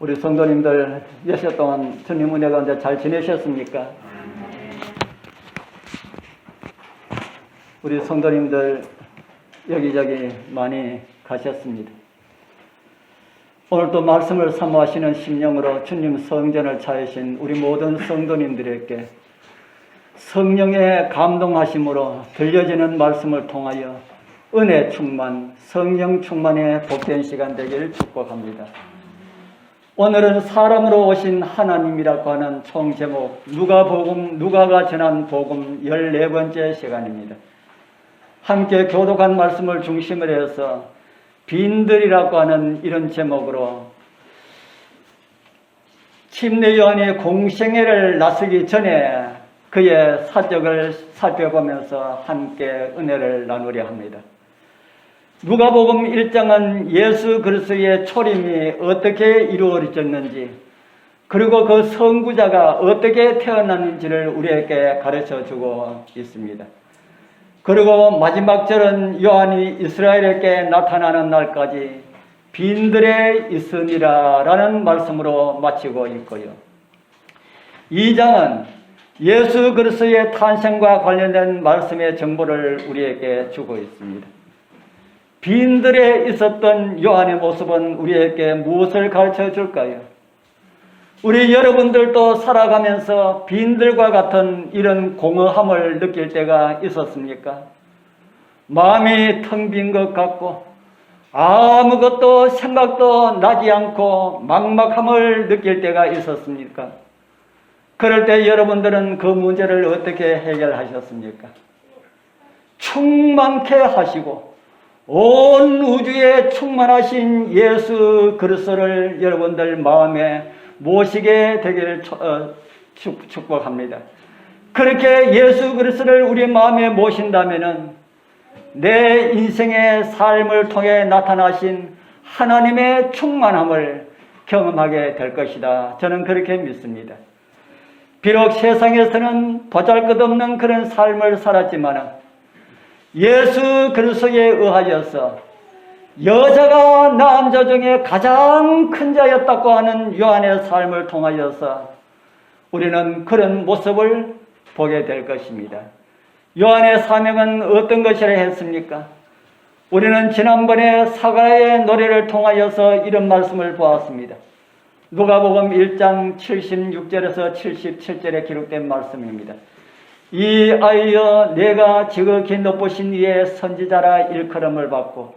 우리 성도님들 몇 시 동안 주님 은혜 가운데 잘 지내셨습니까? 우리 성도님들 여기저기 많이 가셨습니다. 오늘도 말씀을 사모하시는 심령으로 주님 성전을 차리신 우리 모든 성도님들에게 성령의 감동하심으로 들려지는 말씀을 통하여 은혜 충만, 성령 충만의 복된 시간 되기를 축복합니다. 오늘은 사람으로 오신 하나님이라고 하는 총제목 누가가 전한 복음 14번째 시간입니다. 함께 교독한 말씀을 중심으로 해서 빈들이라고 하는 이런 제목으로 침례 요한이 공생애를 나서기 전에 그의 사적을 살펴보면서 함께 은혜를 나누려 합니다. 누가복음 1장은 예수 그리스도의 초림이 어떻게 이루어졌는지, 그리고 그 선구자가 어떻게 태어났는지를 우리에게 가르쳐주고 있습니다. 그리고 마지막 절은 요한이 이스라엘에게 나타나는 날까지 빈들에 있으니라 라는 말씀으로 마치고 있고요. 2장은 예수 그리스도의 탄생과 관련된 말씀의 정보를 우리에게 주고 있습니다. 빈들에 있었던 요한의 모습은 우리에게 무엇을 가르쳐 줄까요? 우리 여러분들도 살아가면서 빈들과 같은 이런 공허함을 느낄 때가 있었습니까? 마음이 텅 빈 것 같고 아무것도 생각도 나지 않고 막막함을 느낄 때가 있었습니까? 그럴 때 여러분들은 그 문제를 어떻게 해결하셨습니까? 충만케 하시고 온 우주에 충만하신 예수 그리스도를 여러분들 마음에 모시게 되기를 축복합니다. 그렇게 예수 그리스도를 우리 마음에 모신다면은 내 인생의 삶을 통해 나타나신 하나님의 충만함을 경험하게 될 것이다. 저는 그렇게 믿습니다. 비록 세상에서는 보잘것없는 그런 삶을 살았지만 예수 그리스도에 의하여서 여자가 남자 중에 가장 큰 자였다고 하는 요한의 삶을 통하여서 우리는 그런 모습을 보게 될 것입니다. 요한의 사명은 어떤 것이라 했습니까? 우리는 지난번에 사가의 노래를 통하여서 이런 말씀을 보았습니다. 누가복음 1장 76절에서 77절에 기록된 말씀입니다. 이 아이여 내가 지극히 높으신 이의 선지자라 일컬음을 받고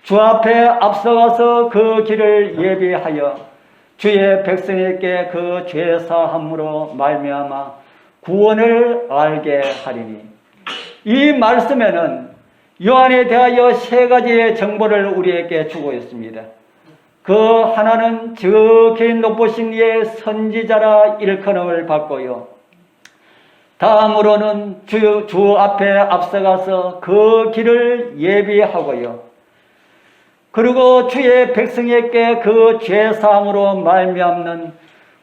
주 앞에 앞서가서 그 길을 예비하여 주의 백성에게 그 죄사함으로 말미암아 구원을 알게 하리니. 이 말씀에는 요한에 대하여 세 가지의 정보를 우리에게 주고 있습니다. 그 하나는 지극히 높으신 이의 선지자라 일컬음을 받고요. 다음으로는 주 앞에 앞서가서 그 길을 예비하고요. 그리고 주의 백성에게 그 죄사함으로 말미암는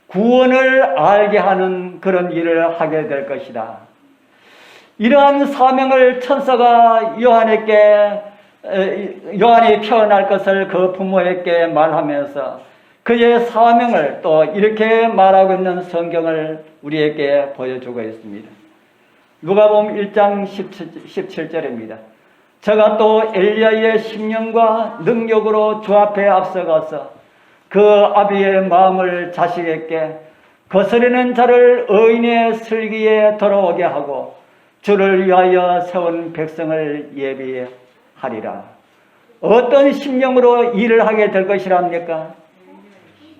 구원을 알게 하는 그런 일을 하게 될 것이다. 이러한 사명을 천사가 요한이 태어날 것을 그 부모에게 말하면서 그의 사명을 또 이렇게 말하고 있는 성경을 우리에게 보여주고 있습니다. 누가복음 1장 17절입니다. 저가 또 엘리야의 심령과 능력으로 주 앞에 앞서가서 그 아비의 마음을 자식에게 거스르는 자를 의인의 슬기에 돌아오게 하고 주를 위하여 세운 백성을 예비하리라. 어떤 심령으로 일을 하게 될 것이랍니까?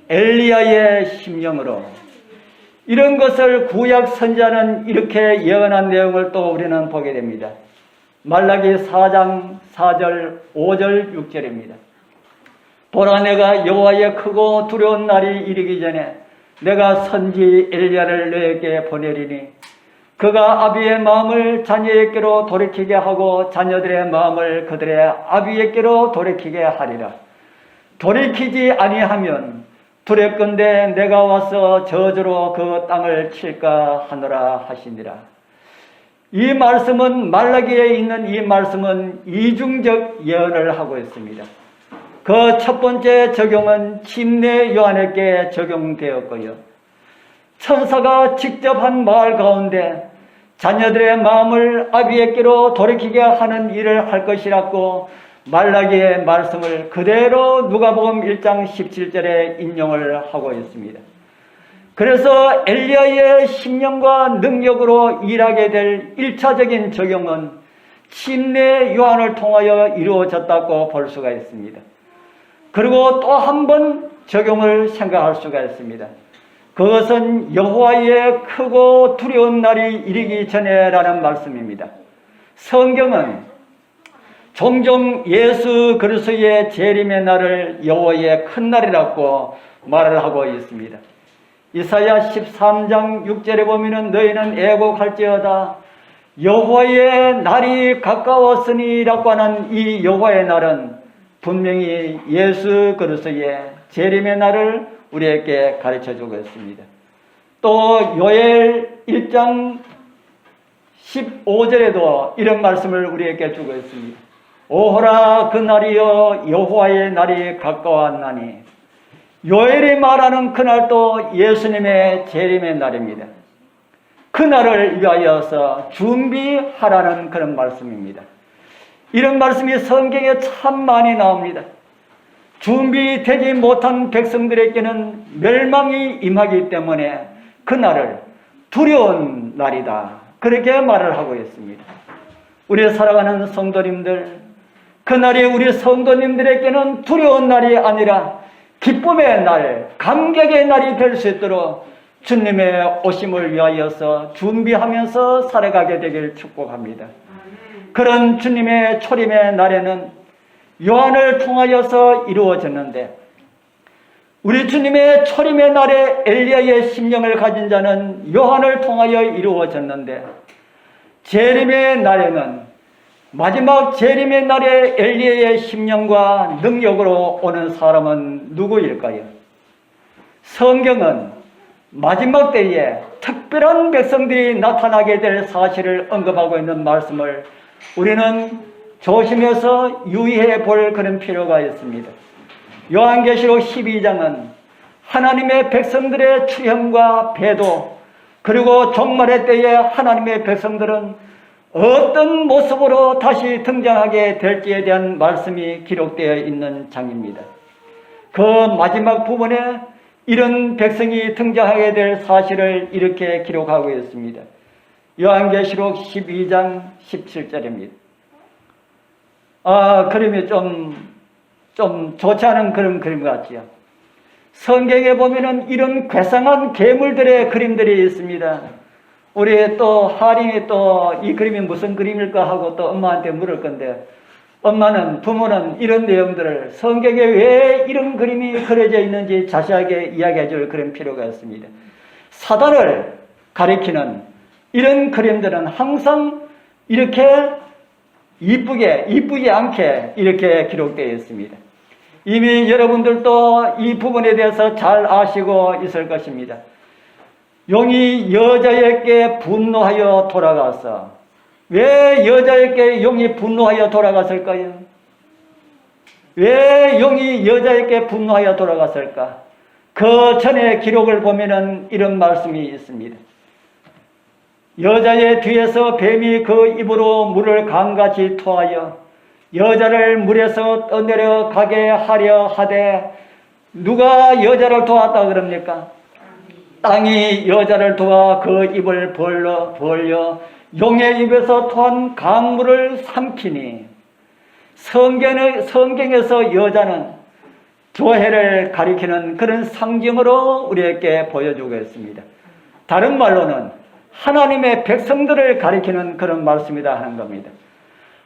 엘리야의 심령으로. 이런 것을 구약 선지자는 이렇게 예언한 내용을 또 우리는 보게 됩니다. 말라기 4장 4절 5절 6절입니다. 보라 내가 여호와의 크고 두려운 날이 이르기 전에 내가 선지 엘리야를 너에게 보내리니 그가 아비의 마음을 자녀에게로 돌이키게 하고 자녀들의 마음을 그들의 아비에게로 돌이키게 하리라. 돌이키지 아니하면 두렵건대 내가 와서 저주로 그 땅을 칠까 하노라 하시니라. 이 말씀은 말라기에 있는 이 말씀은 이중적 예언을 하고 있습니다. 그 첫 번째 적용은 침례 요한에게 적용되었고요. 천사가 직접 한 말 가운데 자녀들의 마음을 아비에게로 돌이키게 하는 일을 할 것이라고 말라기의 말씀을 그대로 누가복음 1장 17절에 인용을 하고 있습니다. 그래서 엘리야의 심령과 능력으로 일하게 될 1차적인 적용은 침례 요한을 통하여 이루어졌다고 볼 수가 있습니다. 그리고 또 한 번 적용을 생각할 수가 있습니다. 그것은 여호와의 크고 두려운 날이 이르기 전에라는 말씀입니다. 성경은 종종 예수 그리스도의 재림의 날을 여호와의 큰 날이라고 말을 하고 있습니다. 이사야 13장 6절에 보면은 너희는 애곡할지어다 여호와의 날이 가까웠으니라고 하는 이 여호와의 날은 분명히 예수 그리스도의 재림의 날을 우리에게 가르쳐주고 있습니다. 또 요엘 1장 15절에도 이런 말씀을 우리에게 주고 있습니다. 오호라 그 날이여 여호와의 날이 가까웠나니. 요엘이 말하는 그날도 예수님의 재림의 날입니다. 그날을 위하여서 준비하라는 그런 말씀입니다. 이런 말씀이 성경에 참 많이 나옵니다. 준비되지 못한 백성들에게는 멸망이 임하기 때문에 그날을 두려운 날이다, 그렇게 말을 하고 있습니다. 우리 사랑하는 성도님들, 그날이 우리 성도님들에게는 두려운 날이 아니라 기쁨의 날, 감격의 날이 될 수 있도록 주님의 오심을 위하여서 준비하면서 살아가게 되길 축복합니다. 그런 주님의 초림의 날에는 요한을 통하여서 이루어졌는데, 우리 주님의 초림의 날에 엘리야의 심령을 가진 자는 요한을 통하여 이루어졌는데, 재림의 날에는 마지막 재림의 날에 엘리야의 심령과 능력으로 오는 사람은 누구일까요? 성경은 마지막 때에 특별한 백성들이 나타나게 될 사실을 언급하고 있는 말씀을 우리는 조심해서 유의해 볼 그런 필요가 있습니다. 요한계시록 12장은 하나님의 백성들의 출현과 배도, 그리고 종말의 때에 하나님의 백성들은 어떤 모습으로 다시 등장하게 될지에 대한 말씀이 기록되어 있는 장입니다. 그 마지막 부분에 이런 백성이 등장하게 될 사실을 이렇게 기록하고 있습니다. 요한계시록 12장 17절입니다. 그림이 좀 좋지 않은 그런 그림 같지요. 성경에 보면은 이런 괴상한 괴물들의 그림들이 있습니다. 우리 또 하림이 또 이 그림이 무슨 그림일까 하고 또 엄마한테 물을 건데, 엄마는, 부모는 이런 내용들을 성경에 왜 이런 그림이 그려져 있는지 자세하게 이야기해 줄 그런 필요가 있습니다. 사단을 가리키는 이런 그림들은 항상 이렇게 이쁘지 않게 이렇게 기록되어 있습니다. 이미 여러분들도 이 부분에 대해서 잘 아시고 있을 것입니다. 용이 여자에게 분노하여 돌아가서, 왜 여자에게 용이 분노하여 돌아갔을까요? 왜 용이 여자에게 분노하여 돌아갔을까? 그 전에 기록을 보면은 이런 말씀이 있습니다. 여자의 뒤에서 뱀이 그 입으로 물을 강같이 토하여 여자를 물에서 떠내려가게 하려 하되, 누가 여자를 도왔다 그럽니까? 땅이 여자를 도와 그 입을 벌려 용의 입에서 토한 강물을 삼키니. 성경에서 여자는 교회를 가리키는 그런 상징으로 우리에게 보여주고 있습니다. 다른 말로는 하나님의 백성들을 가리키는 그런 말씀이다 하는 겁니다.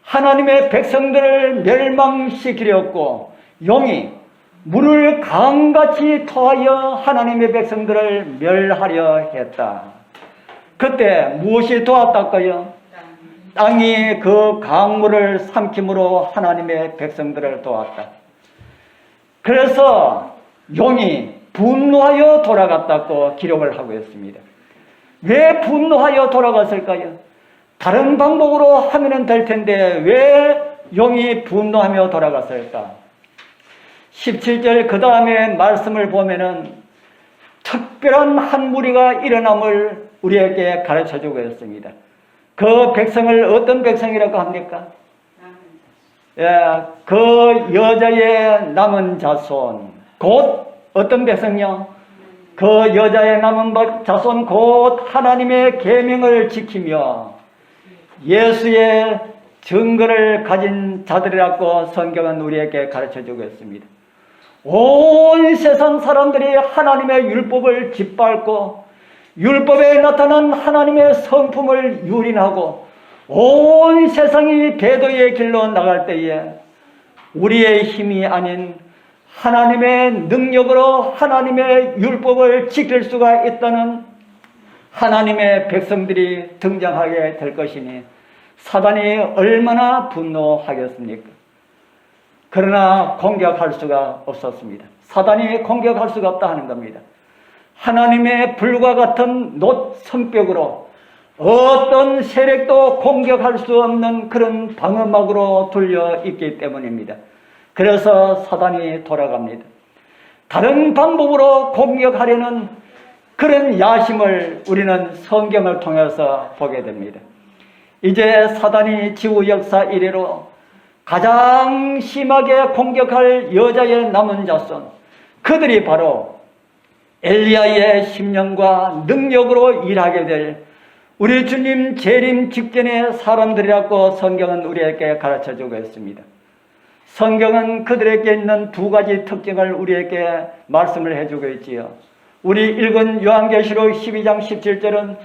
하나님의 백성들을 멸망시키려고 용이 물을 강같이 토하여 하나님의 백성들을 멸하려 했다. 그때 무엇이 도왔다까요? 땅이 그 강물을 삼킴으로 하나님의 백성들을 도왔다. 그래서 용이 분노하여 돌아갔다고 기록을 하고 있습니다. 왜 분노하여 돌아갔을까요? 다른 방법으로 하면 될 텐데 왜 용이 분노하며 돌아갔을까? 17절 그 다음에 말씀을 보면은 특별한 한 무리가 일어남을 우리에게 가르쳐주고 있습니다. 그 백성을 어떤 백성이라고 합니까? 예, 그 여자의 남은 자손, 곧 어떤 백성요? 그 여자의 남은 자손 곧 하나님의 계명을 지키며 예수의 증거를 가진 자들이라고 성경은 우리에게 가르쳐주고 있습니다. 온 세상 사람들이 하나님의 율법을 짓밟고 율법에 나타난 하나님의 성품을 유린하고 온 세상이 배도의 길로 나갈 때에 우리의 힘이 아닌 하나님의 능력으로 하나님의 율법을 지킬 수가 있다는 하나님의 백성들이 등장하게 될 것이니 사단이 얼마나 분노하겠습니까? 그러나 공격할 수가 없었습니다. 사단이 공격할 수가 없다 하는 겁니다. 하나님의 불과 같은 놋 성벽으로 어떤 세력도 공격할 수 없는 그런 방어막으로 둘려 있기 때문입니다. 그래서 사단이 돌아갑니다. 다른 방법으로 공격하려는 그런 야심을 우리는 성경을 통해서 보게 됩니다. 이제 사단이 지구 역사 이래로 가장 심하게 공격할 여자의 남은 자손, 그들이 바로 엘리야의 심령과 능력으로 일하게 될 우리 주님 재림 직전의 사람들이라고 성경은 우리에게 가르쳐주고 있습니다. 성경은 그들에게 있는 두 가지 특징을 우리에게 말씀을 해주고 있지요. 우리 읽은 요한계시록 12장 17절은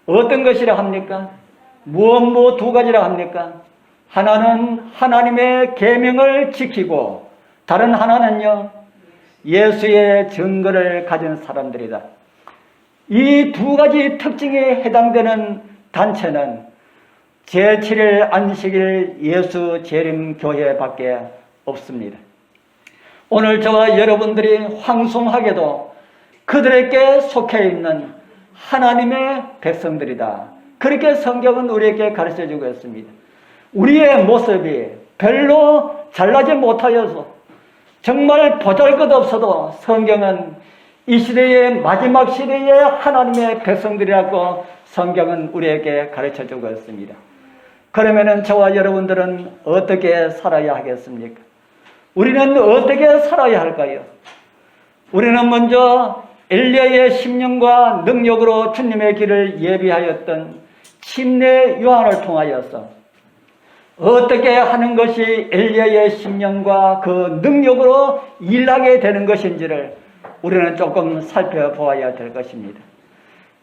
어떤 것이라 합니까? 무엇 두 가지라 합니까? 하나는 하나님의 계명을 지키고 다른 하나는요, 예수의 증거를 가진 사람들이다. 이 두 가지 특징에 해당되는 단체는 제7일 안식일 예수 재림교회밖에 없습니다. 오늘 저와 여러분들이 황송하게도 그들에게 속해 있는 하나님의 백성들이다. 그렇게 성경은 우리에게 가르쳐주고 있습니다. 우리의 모습이 별로 잘나지 못하여서 정말 보잘것없어도 성경은 이 시대의 마지막 시대의 하나님의 백성들이라고 성경은 우리에게 가르쳐주고 있습니다. 그러면은 저와 여러분들은 어떻게 살아야 하겠습니까? 우리는 어떻게 살아야 할까요? 우리는 먼저 엘리야의 심령과 능력으로 주님의 길을 예비하였던 침례 요한을 통하여서 어떻게 하는 것이 엘리야의 심령과 그 능력으로 일하게 되는 것인지를 우리는 조금 살펴보아야 될 것입니다.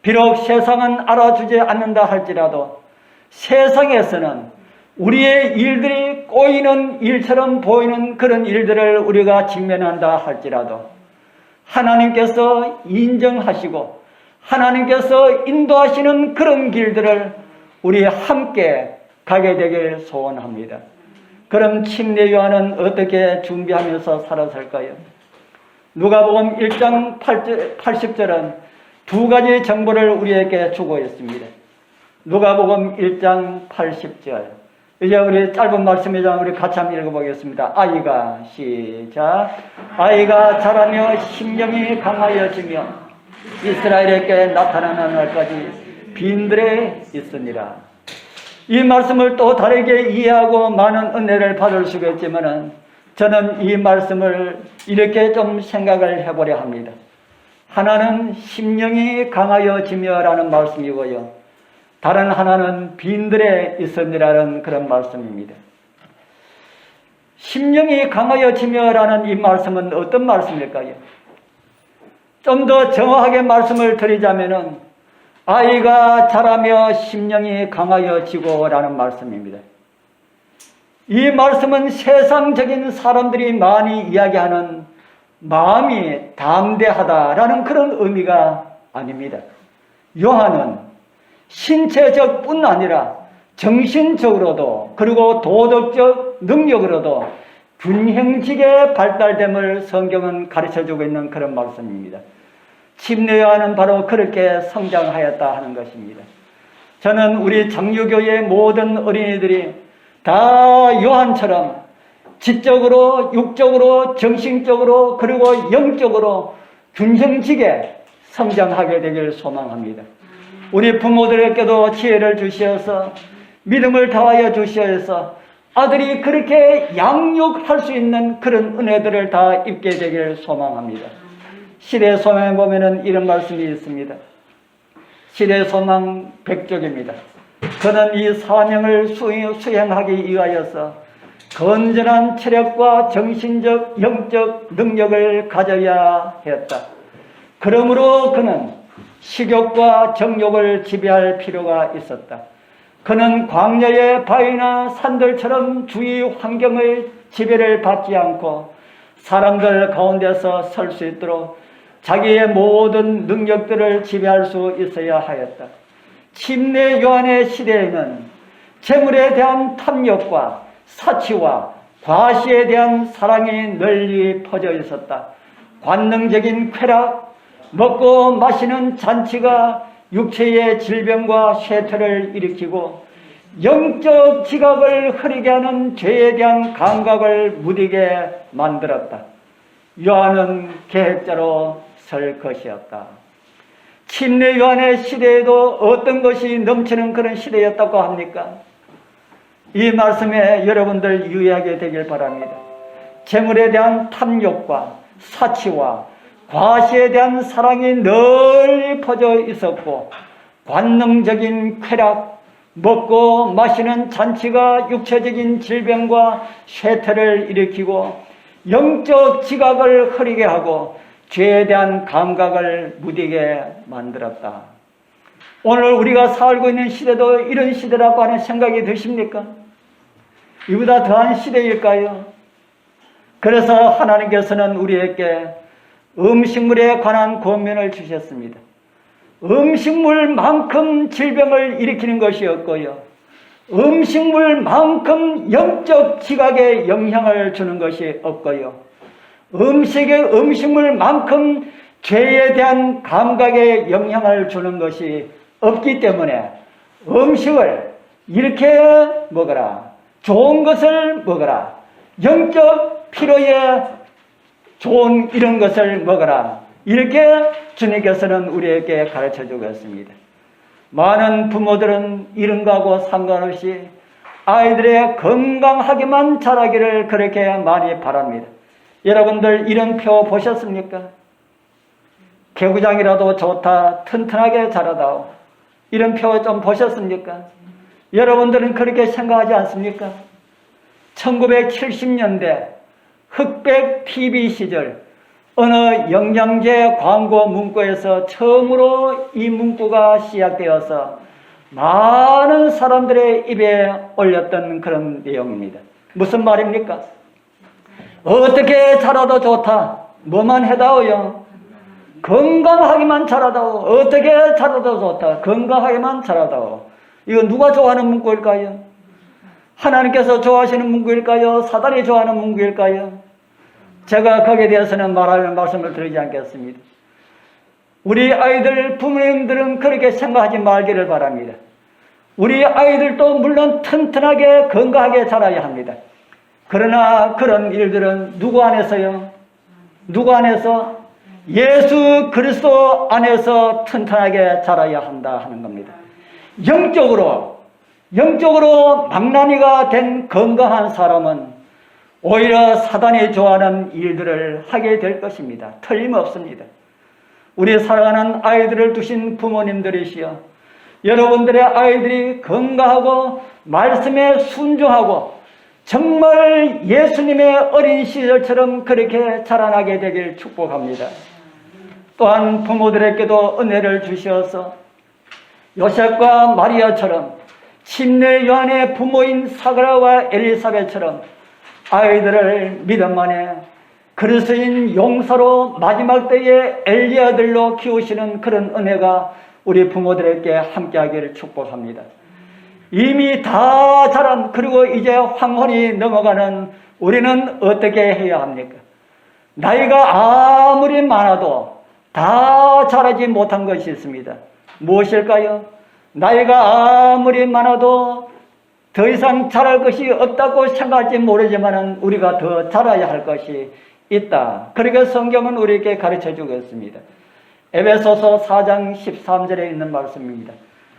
비록 세상은 알아주지 않는다 할지라도 세상에서는 우리의 일들이 꼬이는 일처럼 보이는 그런 일들을 우리가 직면한다 할지라도 하나님께서 인정하시고 하나님께서 인도하시는 그런 길들을 우리 함께 가게 되길 소원합니다. 그럼 침례 요한은 어떻게 준비하면서 살아살까요? 누가복음 1장 80절은 두 가지 정보를 우리에게 주고 있습니다. 누가복음 1장 80절. 이제 우리 짧은 말씀이지만 우리 같이 한번 읽어보겠습니다. 아이가 시작. 아이가 자라며 심령이 강하여지며 이스라엘에게 나타나는 날까지 빈들에 있으니라. 이 말씀을 또 다르게 이해하고 많은 은혜를 받을 수 있겠지만 저는 이 말씀을 이렇게 좀 생각을 해보려 합니다. 하나는 심령이 강하여지며 라는 말씀이고요. 다른 하나는 빈들에 있으니라는 그런 말씀입니다. 심령이 강하여지며 라는 이 말씀은 어떤 말씀일까요? 좀 더 정확하게 말씀을 드리자면은 아이가 자라며 심령이 강하여지고 라는 말씀입니다. 이 말씀은 세상적인 사람들이 많이 이야기하는 마음이 담대하다라는 그런 의미가 아닙니다. 요한은 신체적 뿐 아니라 정신적으로도 그리고 도덕적 능력으로도 균형지게 발달됨을 성경은 가르쳐주고 있는 그런 말씀입니다. 침례 요한은 바로 그렇게 성장하였다 하는 것입니다. 저는 우리 장유교의 모든 어린이들이 다 요한처럼 지적으로, 육적으로, 정신적으로, 그리고 영적으로 균형지게 성장하게 되길 소망합니다. 우리 부모들에게도 지혜를 주시어서 믿음을 더하여 주시어서 아들이 그렇게 양육할 수 있는 그런 은혜들을 다 입게 되길 소망합니다. 시대의 소망에 보면은 이런 말씀이 있습니다. 시대의 소망 100쪽입니다. 그는 이 사명을 수행하기 위하여서 건전한 체력과 정신적, 영적 능력을 가져야 했다. 그러므로 그는 식욕과 정욕을 지배할 필요가 있었다. 그는 광야의 바위나 산들처럼 주위 환경의 지배를 받지 않고 사람들 가운데서 설 수 있도록 자기의 모든 능력들을 지배할 수 있어야 하였다. 침례 요한의 시대에는 재물에 대한 탐욕과 사치와 과시에 대한 사랑이 널리 퍼져 있었다. 관능적인 쾌락, 먹고 마시는 잔치가 육체의 질병과 쇠퇴를 일으키고 영적 지각을 흐리게 하는 죄에 대한 감각을 무디게 만들었다. 요한은 계획자로 설 것이었다. 침례 요한의 시대에도 어떤 것이 넘치는 그런 시대였다고 합니까? 이 말씀에 여러분들 유의하게 되길 바랍니다. 재물에 대한 탐욕과 사치와 과시에 대한 사랑이 널리 퍼져 있었고 관능적인 쾌락, 먹고 마시는 잔치가 육체적인 질병과 쇠퇴를 일으키고 영적 지각을 흐리게 하고 죄에 대한 감각을 무디게 만들었다. 오늘 우리가 살고 있는 시대도 이런 시대라고 하는 생각이 드십니까? 이보다 더한 시대일까요? 그래서 하나님께서는 우리에게 음식물에 관한 권면을 주셨습니다. 음식물만큼 질병을 일으키는 것이 없고요. 음식물만큼 영적 지각에 영향을 주는 것이 없고요. 음식물만큼 죄에 대한 감각에 영향을 주는 것이 없기 때문에 음식을 이렇게 먹어라. 좋은 것을 먹어라. 영적 필요에 좋은 이런 것을 먹어라. 이렇게 주님께서는 우리에게 가르쳐주고 있습니다. 많은 부모들은 이런 거하고 상관없이 아이들의 건강하게만 자라기를 그렇게 많이 바랍니다. 여러분들 이런 표 보셨습니까? 개구장이라도 좋다, 튼튼하게 자라다오. 이런 표 좀 보셨습니까? 여러분들은 그렇게 생각하지 않습니까? 1970년대 흑백 TV 시절 어느 영양제 광고 문구에서 처음으로 이 문구가 시작되어서 많은 사람들의 입에 올렸던 그런 내용입니다. 무슨 말입니까? 어떻게 자라도 좋다. 뭐만 해다오요? 건강하기만 자라다오. 어떻게 자라도 좋다. 건강하게만 자라다오. 이거 누가 좋아하는 문구일까요? 하나님께서 좋아하시는 문구일까요? 사단이 좋아하는 문구일까요? 제가 거기에 대해서는 말씀을 드리지 않겠습니다. 우리 아이들 부모님들은 그렇게 생각하지 말기를 바랍니다. 우리 아이들도 물론 튼튼하게 건강하게 자라야 합니다. 그러나 그런 일들은 누구 안에서요? 누구 안에서? 예수 그리스도 안에서 튼튼하게 자라야 한다 하는 겁니다. 영적으로 망나니가 된 건강한 사람은 오히려 사단이 좋아하는 일들을 하게 될 것입니다. 틀림없습니다. 우리 사랑하는 아이들을 두신 부모님들이시여, 여러분들의 아이들이 건강하고 말씀에 순종하고 정말 예수님의 어린 시절처럼 그렇게 자라나게 되길 축복합니다. 또한 부모들에게도 은혜를 주셔서 요셉과 마리아처럼 침례 요한의 부모인 사가랴와 엘리사벳처럼 아이들을 믿음 안에 그리스도인 용사로 마지막 때에 엘리야들로 키우시는 그런 은혜가 우리 부모들에게 함께하기를 축복합니다. 이미 다 자란, 그리고 이제 황혼이 넘어가는 우리는 어떻게 해야 합니까? 나이가 아무리 많아도 다 자라지 못한 것이 있습니다. 무엇일까요? 나이가 아무리 많아도 더 이상 자랄 것이 없다고 생각할지 모르지만 우리가 더 자라야 할 것이 있다. 그렇게 성경은 우리에게 가르쳐 주고 있습니다. 에베소서 4장 13절에 있는 말씀입니다.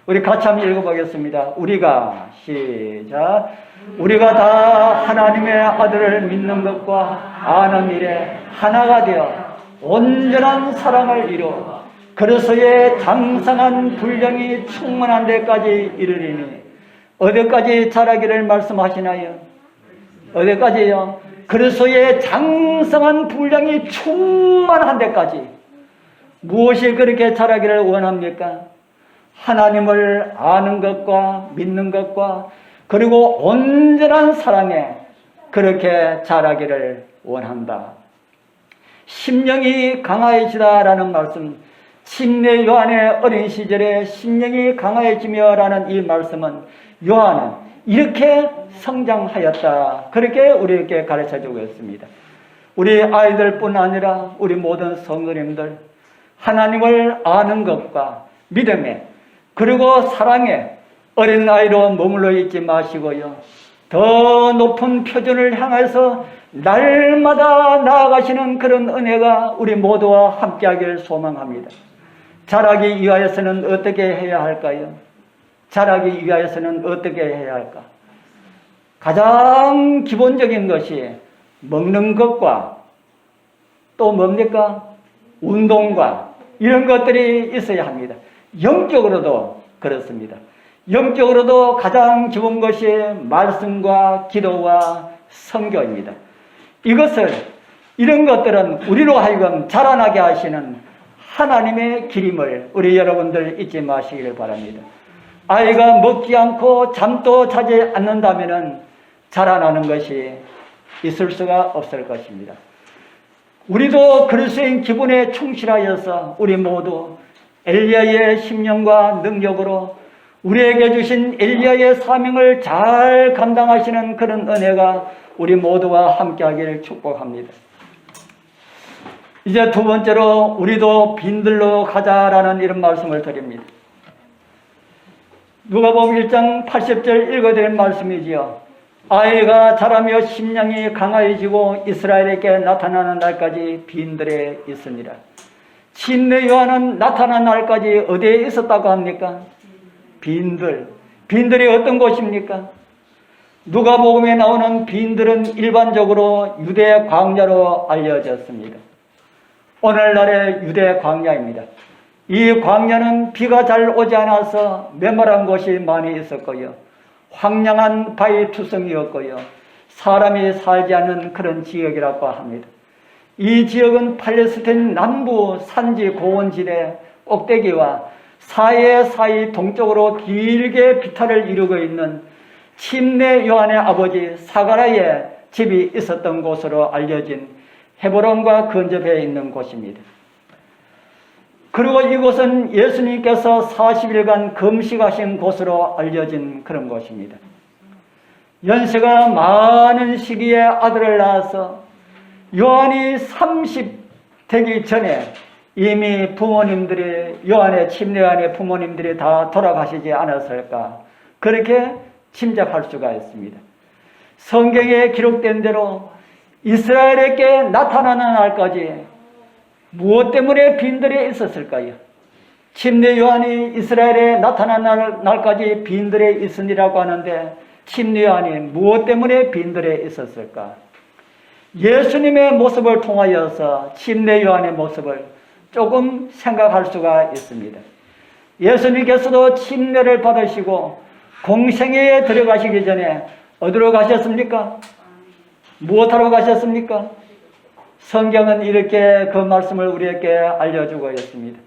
우리 같이 한번 읽어보겠습니다. 우리가 시작. 우리가 다 하나님의 아들을 믿는 것과 아는 일에 하나가 되어 온전한 사랑을 이루어 그리스도의 장성한 분량이 충만한 데까지 이르리니 어디까지 자라기를 말씀하시나요? 어디까지요? 그리스도의 장성한 분량이 충만한 데까지. 무엇이 그렇게 자라기를 원합니까? 하나님을 아는 것과 믿는 것과 그리고 온전한 사랑에 그렇게 자라기를 원한다. 심령이 강화해지다라는 말씀, 침례 요한의 어린 시절에 심령이 강화해지며라는 이 말씀은 요한은 이렇게 성장하였다. 그렇게 우리에게 가르쳐주고 있습니다. 우리 아이들뿐 아니라 우리 모든 성도님들 하나님을 아는 것과 믿음에 그리고 사랑에 어린아이로 머물러 있지 마시고요. 더 높은 표준을 향해서 날마다 나아가시는 그런 은혜가 우리 모두와 함께하기를 소망합니다. 자라기 위하여서는 어떻게 해야 할까요? 자라기 위하여서는 어떻게 해야 할까? 가장 기본적인 것이 먹는 것과 또 뭡니까? 운동과 이런 것들이 있어야 합니다. 영적으로도 그렇습니다. 영적으로도 가장 기본 것이 말씀과 기도와 선교입니다. 이런 것들은 우리로 하여금 자라나게 하시는 하나님의 길임을 우리 여러분들 잊지 마시기를 바랍니다. 아이가 먹지 않고 잠도 자지 않는다면 자라나는 것이 있을 수가 없을 것입니다. 우리도 그리스도인 기본에 충실하여서 우리 모두 엘리야의 심령과 능력으로 우리에게 주신 엘리야의 사명을 잘 감당하시는 그런 은혜가 우리 모두와 함께하기를 축복합니다. 이제 두 번째로 우리도 빈들로 가자라는 이런 말씀을 드립니다. 누가복음 1장 80절 읽어드린 말씀이지요. 아이가 자라며 심령이 강화해지고 이스라엘에게 나타나는 날까지 빈들에 있으니라. 침례 요한은 나타난 날까지 어디에 있었다고 합니까? 빈들이 어떤 곳입니까? 누가복음에 나오는 빈들은 일반적으로 유대 광야로 알려졌습니다. 오늘날의 유대 광야입니다. 이 광야는 비가 잘 오지 않아서 메마른 곳이 많이 있었고요. 황량한 바위 투성이었고요. 사람이 살지 않는 그런 지역이라고 합니다. 이 지역은 팔레스타인 남부 산지 고원지대 꼭대기와 사이 동쪽으로 길게 비탈을 이루고 있는 침례 요한의 아버지 사가랴의 집이 있었던 곳으로 알려진 헤브론과 근접해 있는 곳입니다. 그리고 이곳은 예수님께서 40일간 금식하신 곳으로 알려진 그런 곳입니다. 연세가 많은 시기에 아들을 낳아서 요한이 30 되기 전에 이미 부모님들이 침례 요한의 부모님들이 다 돌아가시지 않았을까 그렇게 짐작할 수가 있습니다. 성경에 기록된 대로 이스라엘에게 나타나는 날까지 무엇 때문에 빈들에 있었을까요? 침례 요한이 이스라엘에 나타나는 날까지 빈들에 있으니라고 하는데 침례 요한이 무엇 때문에 빈들에 있었을까? 예수님의 모습을 통하여서 침례 요한의 모습을 조금 생각할 수가 있습니다. 예수님께서도 침례를 받으시고 공생애에 들어가시기 전에 어디로 가셨습니까? 무엇하러 가셨습니까? 성경은 이렇게 그 말씀을 우리에게 알려주고 있습니다.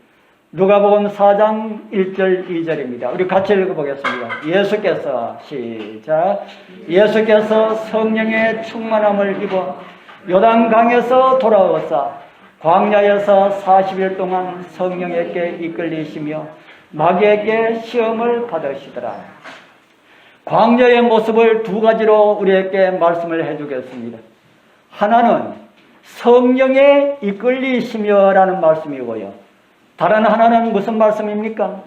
누가복음 4장 1절 2절입니다. 우리 같이 읽어보겠습니다. 예수께서 성령의 충만함을 입어 요단강에서 돌아오사 광야에서 40일 동안 성령에게 이끌리시며 마귀에게 시험을 받으시더라. 광야의 모습을 두 가지로 우리에게 말씀을 해주겠습니다. 하나는 성령에 이끌리시며라는 말씀이고요. 다른 하나는 무슨 말씀입니까?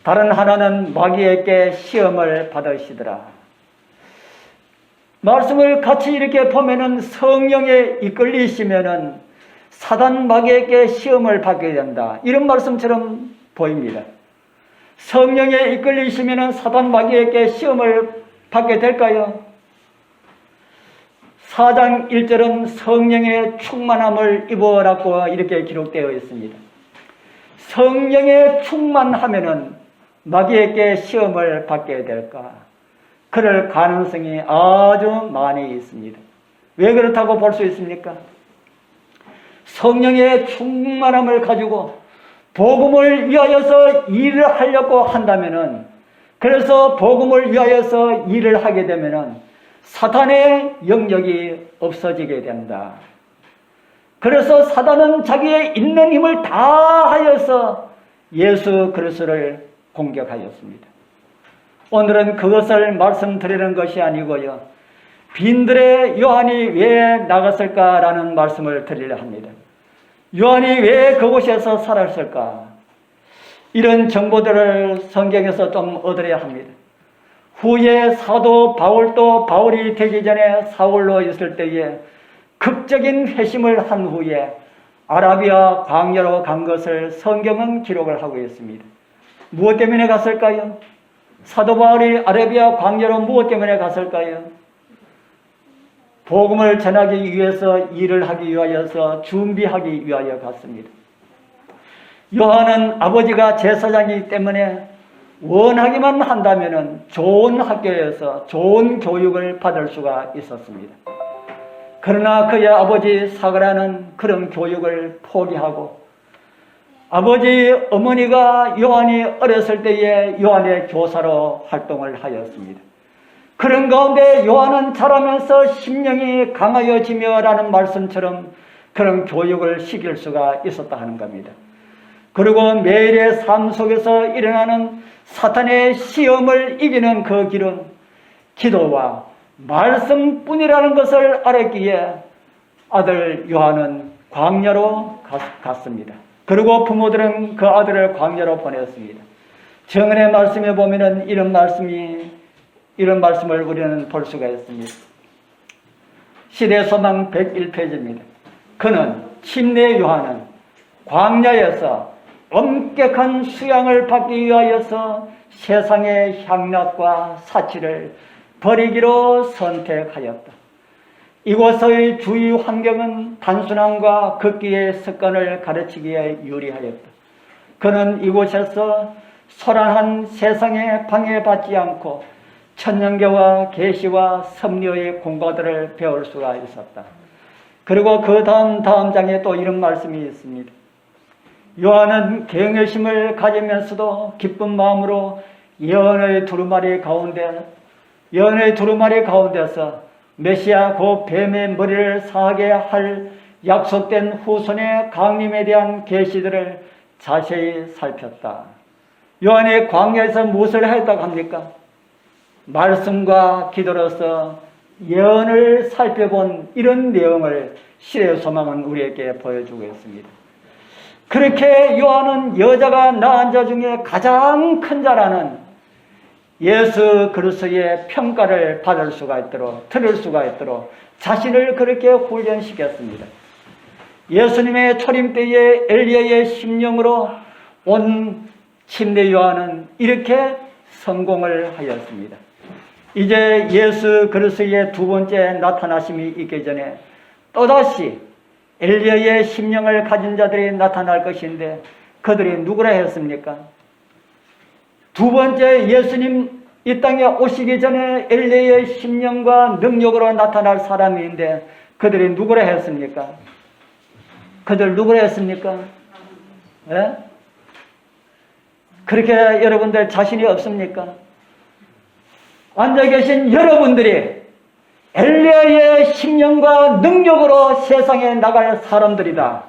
다른 하나는 마귀에게 시험을 받으시더라. 말씀을 같이 이렇게 보면은 성령에 이끌리시면은 사단 마귀에게 시험을 받게 된다. 이런 말씀처럼 보입니다. 성령에 이끌리시면은 사단 마귀에게 시험을 받게 될까요? 4장 1절은 성령의 충만함을 입어라고 이렇게 기록되어 있습니다. 성령에 충만하면은 마귀에게 시험을 받게 될까? 그럴 가능성이 아주 많이 있습니다. 왜 그렇다고 볼 수 있습니까? 성령의 충만함을 가지고 복음을 위하여서 일을 하려고 한다면은, 그래서 복음을 위하여서 일을 하게 되면은 사탄의 영역이 없어지게 된다. 그래서 사단은 자기의 있는 힘을 다하여서 예수 그리스도를 공격하였습니다. 오늘은 그것을 말씀드리는 것이 아니고요, 빈들의 요한이 왜 나갔을까라는 말씀을 드리려 합니다. 요한이 왜 그곳에서 살았을까? 이런 정보들을 성경에서 좀 얻어야 합니다. 후에 사도 바울도 바울이 되기 전에 사울로 있을 때에 극적인 회심을 한 후에 아라비아 광야로 간 것을 성경은 기록을 하고 있습니다. 무엇 때문에 갔을까요? 사도 바울이 아라비아 광야로 무엇 때문에 갔을까요? 복음을 전하기 위해서, 일을 하기 위하여서, 준비하기 위하여 갔습니다. 요한은 아버지가 제사장이기 때문에 원하기만 한다면 좋은 학교에서 좋은 교육을 받을 수가 있었습니다. 그러나 그의 아버지 사가라는 그런 교육을 포기하고, 아버지 어머니가 요한이 어렸을 때에 요한의 교사로 활동을 하였습니다. 그런 가운데 요한은 자라면서 심령이 강하여지며 라는 말씀처럼 그런 교육을 시킬 수가 있었다 하는 겁니다. 그리고 매일의 삶 속에서 일어나는 사탄의 시험을 이기는 그 길은 기도와 말씀뿐이라는 것을 알았기에 아들 요한은 광야로 갔습니다. 그리고 부모들은 그 아들을 광야로 보냈습니다. 정언의 말씀에 보면은 이런 말씀을 우리는 볼 수가 있습니다. 시대소망 101페이지입니다. 그는 침례 요한은 광야에서 엄격한 수양을 받기 위하여서 세상의 향락과 사치를 버리기로 선택하였다. 이곳의 주위 환경은 단순함과 걷기의 습관을 가르치기에 유리하였다. 그는 이곳에서 소란한 세상에 방해받지 않고 천년계와 계시와 섭리의 공과들을 배울 수가 있었다. 그리고 그 다음 장에 또 이런 말씀이 있습니다. 요한은 경외심을 가지면서도 기쁜 마음으로 예언의 두루마리 가운데서 메시아 곧 뱀의 머리를 상하게 할 약속된 후손의 강림에 대한 계시들을 자세히 살폈다. 요한이 광야에서 무엇을 했다고 합니까? 말씀과 기도로서 예언을 살펴본 이런 내용을 시대의 소망은 우리에게 보여주고 있습니다. 그렇게 요한은 여자가 낳은 자 중에 가장 큰 자라는 예수 그리스도의 평가를 받을 수가 있도록, 들을 수가 있도록 자신을 그렇게 훈련시켰습니다. 예수님의 초림 때에 엘리야의 심령으로 온 침례 요한은 이렇게 성공을 하였습니다. 이제 예수 그리스도의 두 번째 나타나심이 있기 전에 또다시 엘리야의 심령을 가진 자들이 나타날 것인데 그들이 누구라 했습니까? 두 번째 예수님 이 땅에 오시기 전에 엘리야의 심령과 능력으로 나타날 사람인데 그들이 누구라 했습니까? 그들 누구라 했습니까? 예? 그렇게 여러분들 자신이 없습니까? 앉아 계신 여러분들이 엘리야의 심령과 능력으로 세상에 나갈 사람들이다.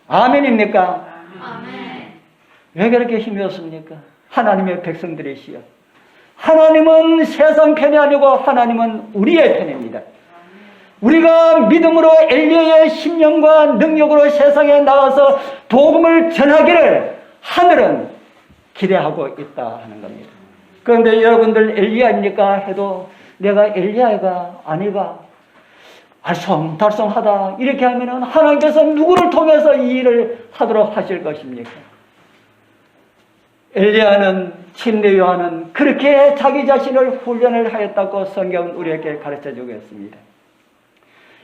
아멘입니까? 아멘. 왜 그렇게 힘이 없습니까? 하나님의 백성들이시여. 하나님은 세상 편이 아니고 하나님은 우리의 편입니다. 우리가 믿음으로 엘리야의 심령과 능력으로 세상에 나가서 복음을 전하기를 하늘은 기대하고 있다 하는 겁니다. 그런데 여러분들 엘리야입니까? 해도 내가 엘리야가 아니가 알쏭달쏭하다 이렇게 하면은 하나님께서 누구를 통해서 이 일을 하도록 하실 것입니까? 엘리야는 침례 요한은 그렇게 자기 자신을 훈련을 하였다고 성경은 우리에게 가르쳐 주고 있습니다.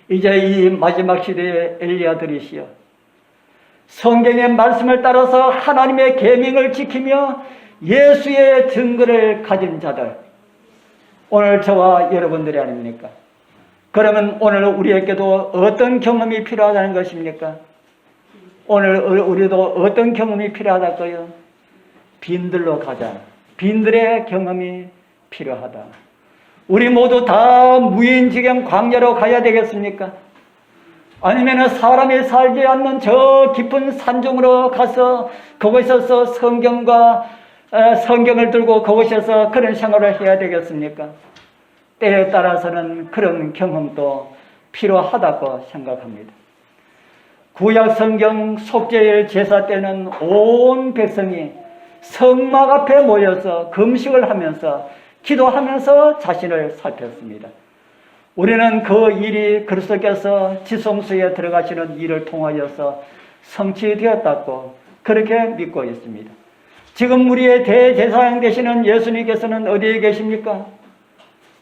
이제 이 마지막 시대의 엘리야들이시여 성경의 말씀을 따라서 하나님의 계명을 지키며 예수의 증거를 가진 자들, 오늘 저와 여러분들이 아닙니까? 그러면 오늘 우리에게도 어떤 경험이 필요하다는 것입니까? 오늘 우리도 어떤 경험이 필요하다고요? 빈들로 가자. 빈들의 경험이 필요하다. 우리 모두 다 무인지경 광야로 가야 되겠습니까? 아니면 사람이 살지 않는 저 깊은 산중으로 가서 그곳에서 성경을 들고 그곳에서 그런 생활을 해야 되겠습니까? 때에 따라서는 그런 경험도 필요하다고 생각합니다. 구약 성경 속죄일 제사 때는 온 백성이 성막 앞에 모여서 금식을 하면서 기도하면서 자신을 살폈습니다. 우리는 그 일이 그리스도께서 지성소에 들어가시는 일을 통하여서 성취되었다고 그렇게 믿고 있습니다. 지금 우리의 대제사장 되시는 예수님께서는 어디에 계십니까?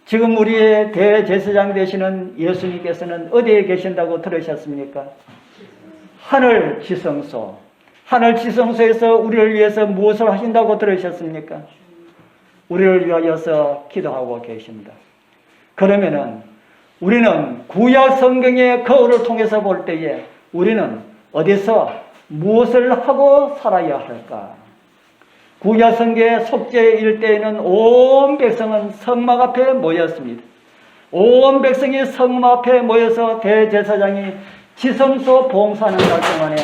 지금 우리의 대제사장 되시는 예수님께서는 어디에 계신다고 들으셨습니까? 하늘 지성소에서 우리를 위해서 무엇을 하신다고 들으셨습니까? 우리를 위하여서 기도하고 계십니다. 그러면은 우리는 구약 성경의 거울을 통해서 볼 때에 우리는 어디서 무엇을 하고 살아야 할까? 구약 성경의 속죄일 때에는 온 백성은 성막 앞에 모였습니다. 온 백성이 성막 앞에 모여서 대제사장이 지성소 봉사하는 날 동안에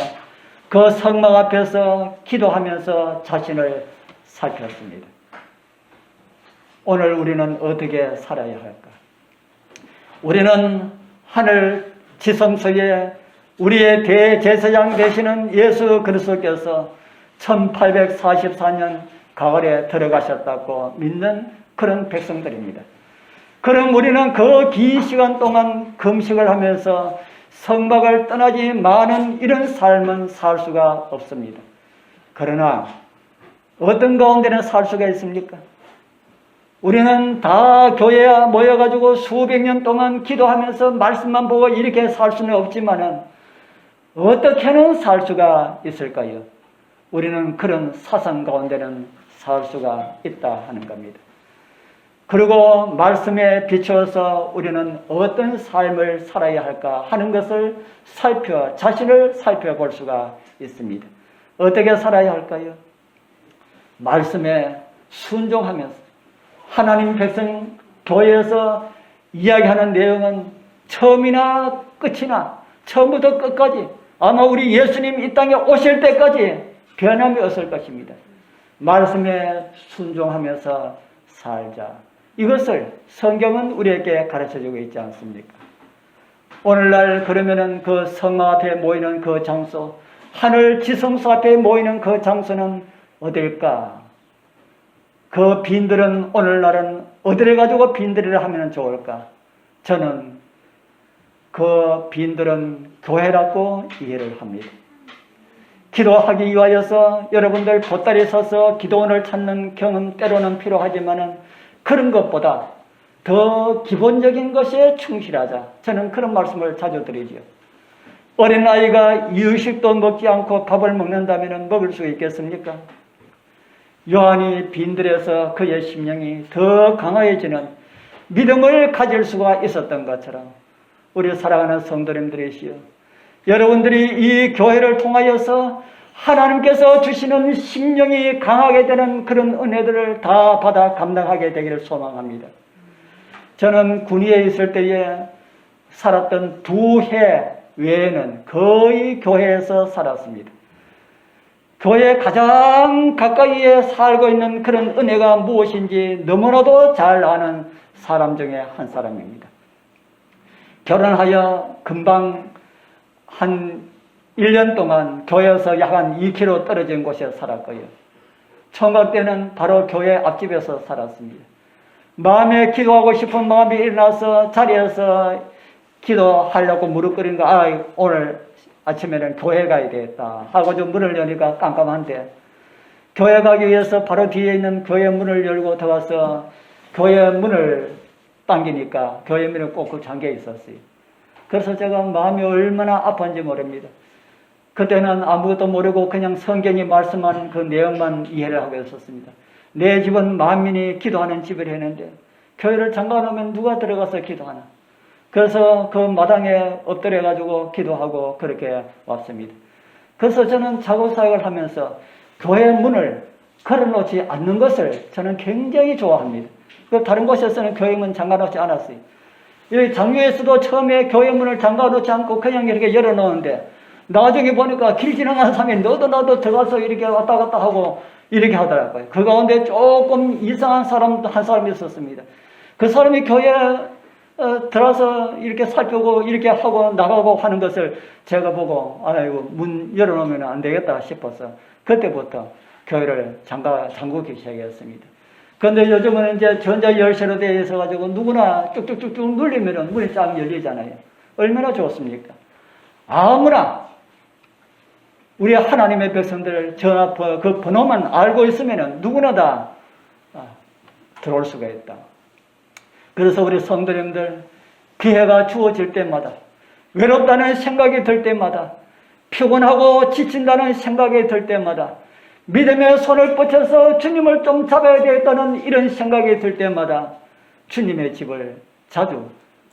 그 성막 앞에서 기도하면서 자신을 살폈습니다. 오늘 우리는 어떻게 살아야 할까? 우리는 하늘 지성소에 우리의 대제사장 되시는 예수 그리스도께서 1844년 가을에 들어가셨다고 믿는 그런 백성들입니다. 그럼 우리는 그 긴 시간 동안 금식을 하면서 성막을 떠나지 많은 이런 삶은 살 수가 없습니다. 그러나 어떤 가운데는 살 수가 있습니까? 우리는 다 교회에 모여가지고 수백 년 동안 기도하면서 말씀만 보고 이렇게 살 수는 없지만은 어떻게는 살 수가 있을까요? 우리는 그런 사상 가운데는 살 수가 있다 하는 겁니다. 그리고 말씀에 비추어서 우리는 어떤 삶을 살아야 할까 하는 것을 자신을 살펴볼 수가 있습니다. 어떻게 살아야 할까요? 말씀에 순종하면서 하나님 백성 교회에서 이야기하는 내용은 처음이나 끝이나 처음부터 끝까지 아마 우리 예수님 이 땅에 오실 때까지 변함이 없을 것입니다. 말씀에 순종하면서 살자. 이것을 성경은 우리에게 가르쳐주고 있지 않습니까? 오늘날 그러면은 그 성막 앞에 모이는 그 장소, 하늘 지성소 앞에 모이는 그 장소는 어딜까? 그 빈들은 오늘날은 어디를 가지고 빈들이를 하면 좋을까? 저는 그 빈들은 교회라고 이해를 합니다. 기도하기 위하여서 여러분들 보따리 서서 기도원을 찾는 경험 때로는 필요하지만은 그런 것보다 더 기본적인 것에 충실하자. 저는 그런 말씀을 자주 드리죠. 어린아이가 이유식도 먹지 않고 밥을 먹는다면 먹을 수 있겠습니까? 요한이 빈들에서 그의 심령이 더 강해지는 믿음을 가질 수가 있었던 것처럼 우리 사랑하는 성도님들이시여, 여러분들이 이 교회를 통하여서 하나님께서 주시는 심령이 강하게 되는 그런 은혜들을 다 받아 감당하게 되기를 소망합니다. 저는 군위에 있을 때에 살았던 2해 외에는 거의 교회에서 살았습니다. 교회 가장 가까이에 살고 있는 그런 은혜가 무엇인지 너무나도 잘 아는 사람 중에 한 사람입니다. 결혼하여 금방 한 1년 동안 교회에서 약 한 2km 떨어진 곳에 살았고요. 총각 때는 바로 교회 앞집에서 살았습니다. 마음에 기도하고 싶은 마음이 일어나서 자리에서 기도하려고 무릎 꿇은 거, 오늘 아침에는 교회 가야 되겠다 하고 좀 문을 여니까 깜깜한데, 교회 가기 위해서 바로 뒤에 있는 교회 문을 열고 들어가서 교회 문을 당기니까 교회 문이 꼭 잠겨 있었어요. 그래서 제가 마음이 얼마나 아팠는지 모릅니다. 그때는 아무것도 모르고 그냥 성경이 말씀하는 그 내용만 이해를 하고 있었습니다. 내 집은 만민이 기도하는 집이라 했는데 교회를 잠가놓으면 누가 들어가서 기도하나. 그래서 그 마당에 엎드려 가지고 기도하고 그렇게 왔습니다. 그래서 저는 자고사역을 하면서 교회 문을 걸어놓지 않는 것을 저는 굉장히 좋아합니다. 다른 곳에서는 교회 문 잠가놓지 않았어요. 여기 장교에서도 처음에 교회 문을 잠가놓지 않고 그냥 이렇게 열어놓는데, 나중에 보니까 길 지나가는 사람이 너도 나도 들어가서 이렇게 왔다 갔다 하고 이렇게 하더라고요. 그 가운데 조금 이상한 사람 한 사람이 있었습니다. 그 사람이 교회에 들어서 이렇게 살펴보고 이렇게 하고 나가고 하는 것을 제가 보고, 아이고, 문 열어놓으면 안 되겠다 싶어서 그때부터 교회를 잠그기 시작했습니다. 그런데 요즘은 이제 전자열쇠로 되어 있어가지고 누구나 쭉쭉쭉쭉 눌리면 문이 쫙 열리잖아요. 얼마나 좋습니까? 아무나 우리 하나님의 백성들 전화번호 그 번호만 알고 있으면 누구나 다 들어올 수가 있다. 그래서 우리 성도님들, 기회가 주어질 때마다, 외롭다는 생각이 들 때마다, 피곤하고 지친다는 생각이 들 때마다, 믿음의 손을 뻗쳐서 주님을 좀 잡아야 되겠다는 이런 생각이 들 때마다 주님의 집을 자주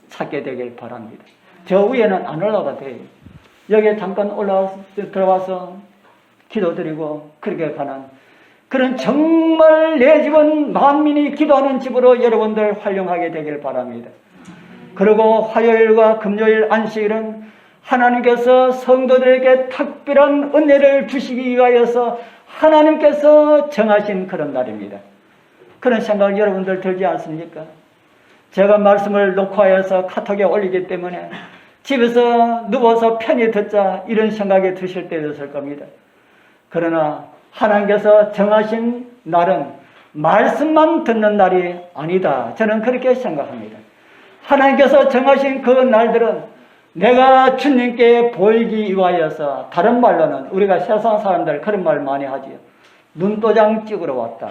찾게 되길 바랍니다. 저 위에는 안 올라가도 돼요. 여기에 잠깐 들어와서 기도드리고 그렇게 가는 그런 정말 내 집은 만민이 기도하는 집으로 여러분들 활용하게 되길 바랍니다. 그리고 화요일과 금요일 안식일은 하나님께서 성도들에게 특별한 은혜를 주시기 위하여서 하나님께서 정하신 그런 날입니다. 그런 생각 여러분들 들지 않습니까? 제가 말씀을 녹화해서 카톡에 올리기 때문에 집에서 누워서 편히 듣자 이런 생각이 드실 때도 있을 겁니다. 그러나 하나님께서 정하신 날은 말씀만 듣는 날이 아니다. 저는 그렇게 생각합니다. 하나님께서 정하신 그 날들은 내가 주님께 보이기 위하여서, 다른 말로는 우리가 세상 사람들 그런 말 많이 하지요. 눈도장 찍으러 왔다.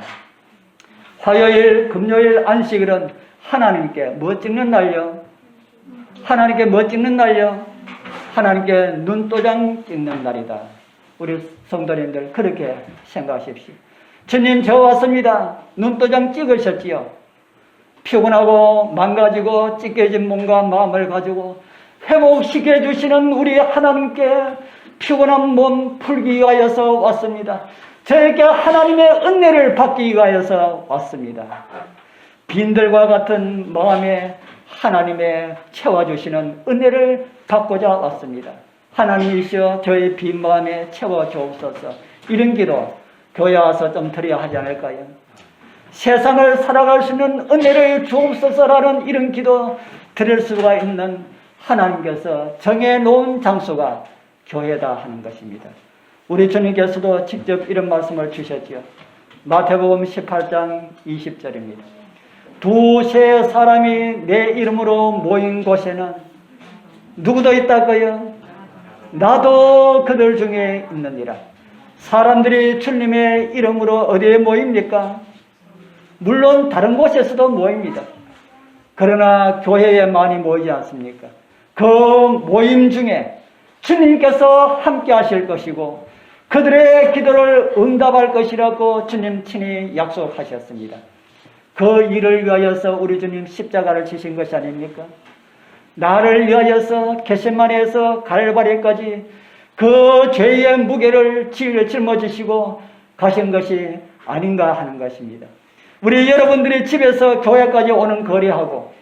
화요일, 금요일, 안식일은 하나님께 뭐 찍는 날요? 하나님께 뭐 찍는 날요? 하나님께 눈도장 찍는 날이다. 우리 성도님들 그렇게 생각하십시오. 주님, 저 왔습니다. 눈도장 찍으셨지요. 피곤하고 망가지고 찢겨진 몸과 마음을 가지고 회복시켜 주시는 우리 하나님께 피곤한 몸 풀기 위하여서 왔습니다. 저에게 하나님의 은혜를 받기 위하여서 왔습니다. 빈들과 같은 마음에 하나님의 채워주시는 은혜를 받고자 왔습니다. 하나님이시여 저의 빈 마음에 채워주옵소서. 이런 기도 교회 와서 좀 드려야 하지 않을까요? 세상을 살아갈 수 있는 은혜를 주옵소서라는 이런 기도 드릴 수가 있는 하나님께서 정해놓은 장소가 교회다 하는 것입니다. 우리 주님께서도 직접 이런 말씀을 주셨지요. 마태복음 18장 20절입니다. 두세 사람이 내 이름으로 모인 곳에는 누구도 있다고요? 나도 그들 중에 있느니라. 사람들이 주님의 이름으로 어디에 모입니까? 물론 다른 곳에서도 모입니다. 그러나 교회에 많이 모이지 않습니까? 그 모임 중에 주님께서 함께 하실 것이고 그들의 기도를 응답할 것이라고 주님 친히 약속하셨습니다. 그 일을 위하여서 우리 주님 십자가를 지신 것이 아닙니까? 나를 위하여서 겟세마네에서 갈바리까지 그 죄의 무게를 짊어지시고 가신 것이 아닌가 하는 것입니다. 우리 여러분들이 집에서 교회까지 오는 거리하고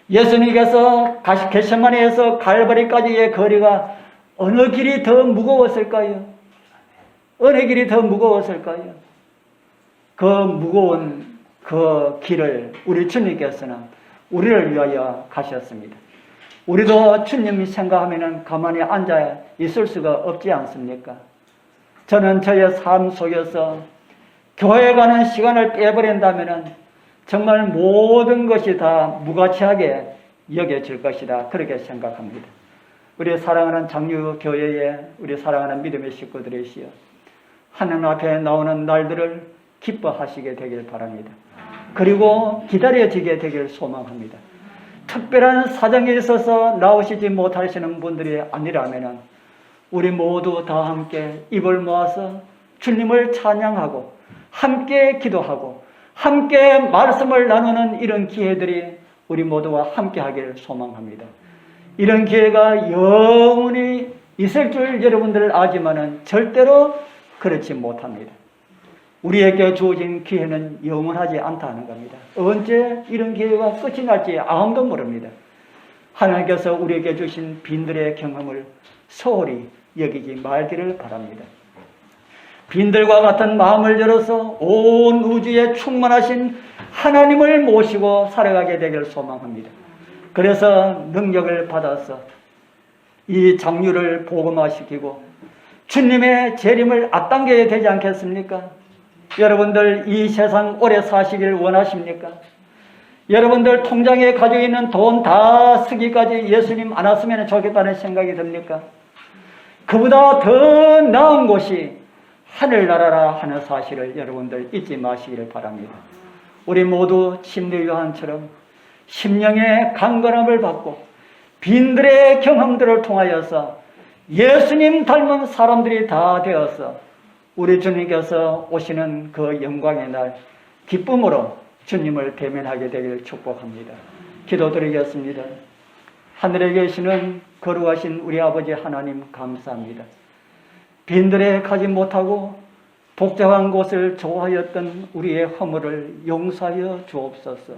예수님께서 겟세마네에서 갈바리까지의 거리가 어느 길이 더 무거웠을까요? 어느 길이 더 무거웠을까요? 그 무거운 그 길을 우리 주님께서는 우리를 위하여 가셨습니다. 우리도 주님 생각하면 가만히 앉아 있을 수가 없지 않습니까? 저는 저의 삶 속에서 교회 가는 시간을 빼버린다면 정말 모든 것이 다 무가치하게 여겨질 것이다. 그렇게 생각합니다. 우리 사랑하는 장유교회에 우리 사랑하는 믿음의 식구들이시여, 하나님 앞에 나오는 날들을 기뻐하시게 되길 바랍니다. 그리고 기다려지게 되길 소망합니다. 특별한 사정에 있어서 나오시지 못하시는 분들이 아니라면 우리 모두 다 함께 입을 모아서 주님을 찬양하고 함께 기도하고 함께 말씀을 나누는 이런 기회들이 우리 모두와 함께 하기를 소망합니다. 이런 기회가 영원히 있을 줄 여러분들 아지만은 절대로 그렇지 못합니다. 우리에게 주어진 기회는 영원하지 않다는 겁니다. 언제 이런 기회가 끝이 날지 아무도 모릅니다. 하나님께서 우리에게 주신 빈들의 경험을 소홀히 여기지 말기를 바랍니다. 빈들과 같은 마음을 열어서 온 우주에 충만하신 하나님을 모시고 살아가게 되기를 소망합니다. 그래서 능력을 받아서 이 장유를 복음화시키고 주님의 재림을 앞당겨야 되지 않겠습니까? 여러분들 이 세상 오래 사시길 원하십니까? 여러분들 통장에 가지고 있는 돈 다 쓰기까지 예수님 안 왔으면 좋겠다는 생각이 듭니까? 그보다 더 나은 곳이 하늘나라라 하는 사실을 여러분들 잊지 마시기를 바랍니다. 우리 모두 침례 요한처럼 심령의 강건함을 받고 빈들의 경험들을 통하여서 예수님 닮은 사람들이 다 되어서 우리 주님께서 오시는 그 영광의 날 기쁨으로 주님을 대면하게 되기를 축복합니다. 기도드리겠습니다. 하늘에 계시는 거룩하신 우리 아버지 하나님 감사합니다. 빈들에 가지 못하고 복잡한 곳을 좋아하였던 우리의 허물을 용서하여 주옵소서.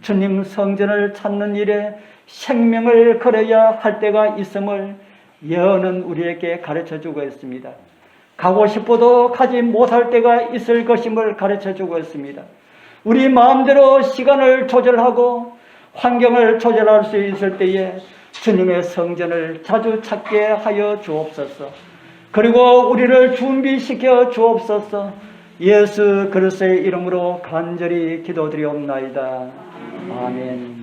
주님 성전을 찾는 일에 생명을 걸어야 할 때가 있음을 예언은 우리에게 가르쳐주고 있습니다. 가고 싶어도 가지 못할 때가 있을 것임을 가르쳐주고 있습니다. 우리 마음대로 시간을 조절하고 환경을 조절할 수 있을 때에 주님의 성전을 자주 찾게 하여 주옵소서. 그리고 우리를 준비시켜 주옵소서. 예수 그리스도의 이름으로 간절히 기도드리옵나이다. 아멘.